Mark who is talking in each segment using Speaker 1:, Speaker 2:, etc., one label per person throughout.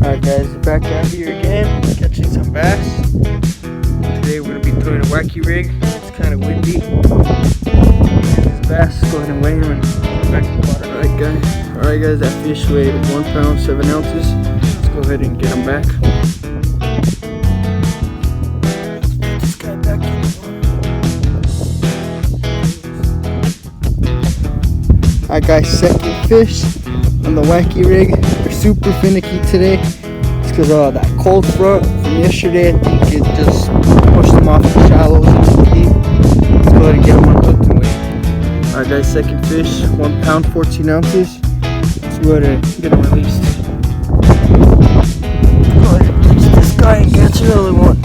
Speaker 1: Alright guys, back out here again, catching some bass. Today we're going to be throwing a wacky rig. It's kind of windy. This bass, go ahead and weigh him and put him back in the water. Alright guys, that fish weighed 1 pound 7 ounces. Let's go ahead and get him back. Put this guy back in the water. Alright guys, second fish on the wacky rig. They're super finicky today. It's because of that cold front from yesterday. I think it just pushed them off the shallows into the deep. Let's go ahead and get them unhooked and weigh. Alright guys, second fish, 1 pound 14 ounces. Let's go ahead and get them released. Go ahead and release this guy and catch another one.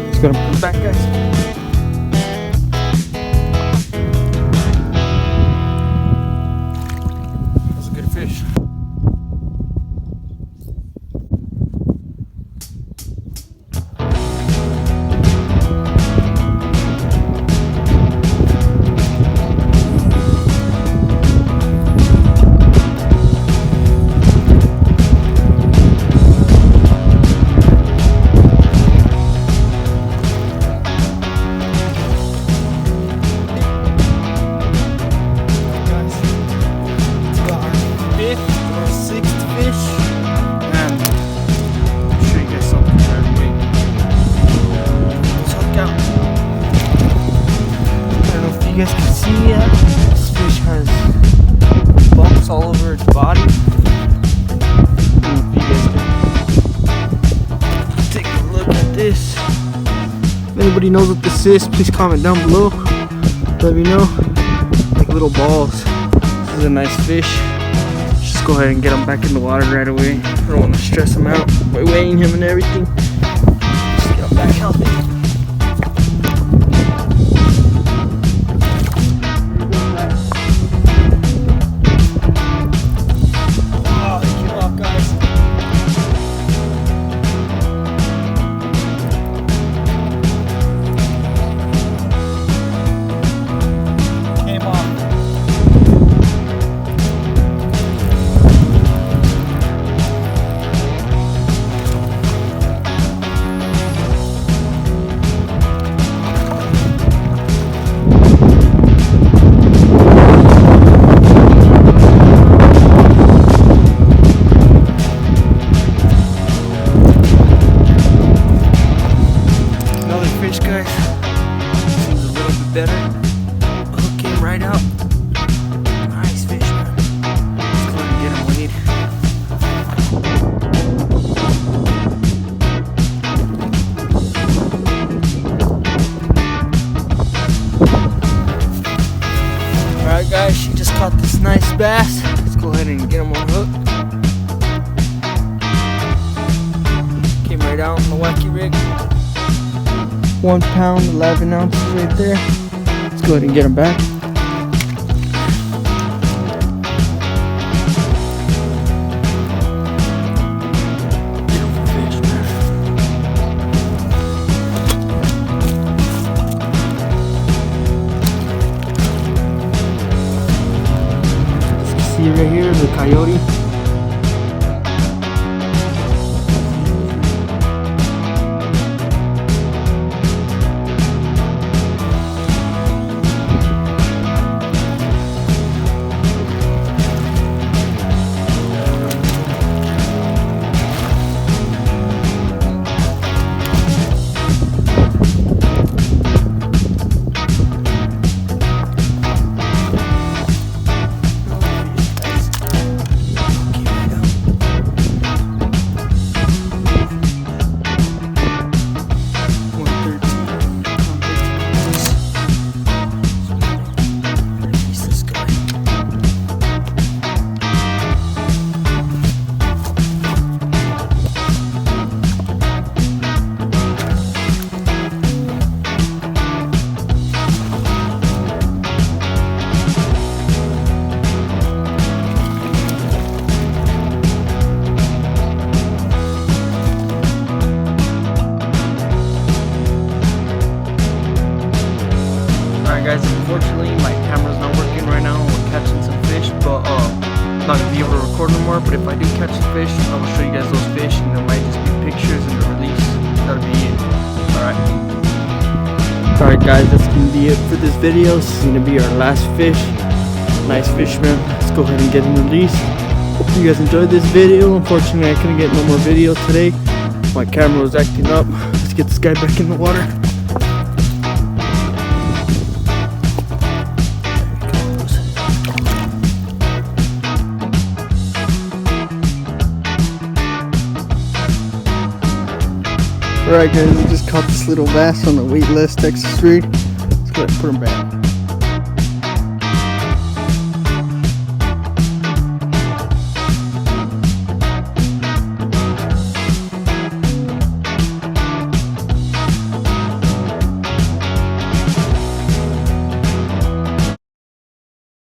Speaker 1: Just gonna put it back, guys. anybody knows what this is, please comment down below. Let me know. Like little balls. This is a nice fish. Just go ahead and get him back in the water right away. I don't want to stress him out by weighing him and everything. Just get him back healthy. Better. Hook came right out. Nice fish, man. Let's go and get him weighed. Alright guys, she just caught this nice bass. Let's go ahead and get him on hook. Came right out on the wacky rig. 1 pound, 11 ounces right there. Let's go ahead and get him back. Beautiful fish, man. As you can see right here, the coyote. Guys, unfortunately my camera's not working right now. We're catching some fish, but I'm not gonna be able to record no more. But if I do catch some fish, I will show you guys those fish, and there might just be pictures and the release. That'll be it. Alright guys, that's gonna be it for this video. This is gonna be our last fish. Nice fish, man. Let's go ahead and get him released. Hope you guys enjoyed this video. Unfortunately I couldn't get no more video today. My camera was acting up. Let's get this guy back in the water. Alright guys, we just caught this little bass on the weightless Texas Reed. Let's go ahead and put him back.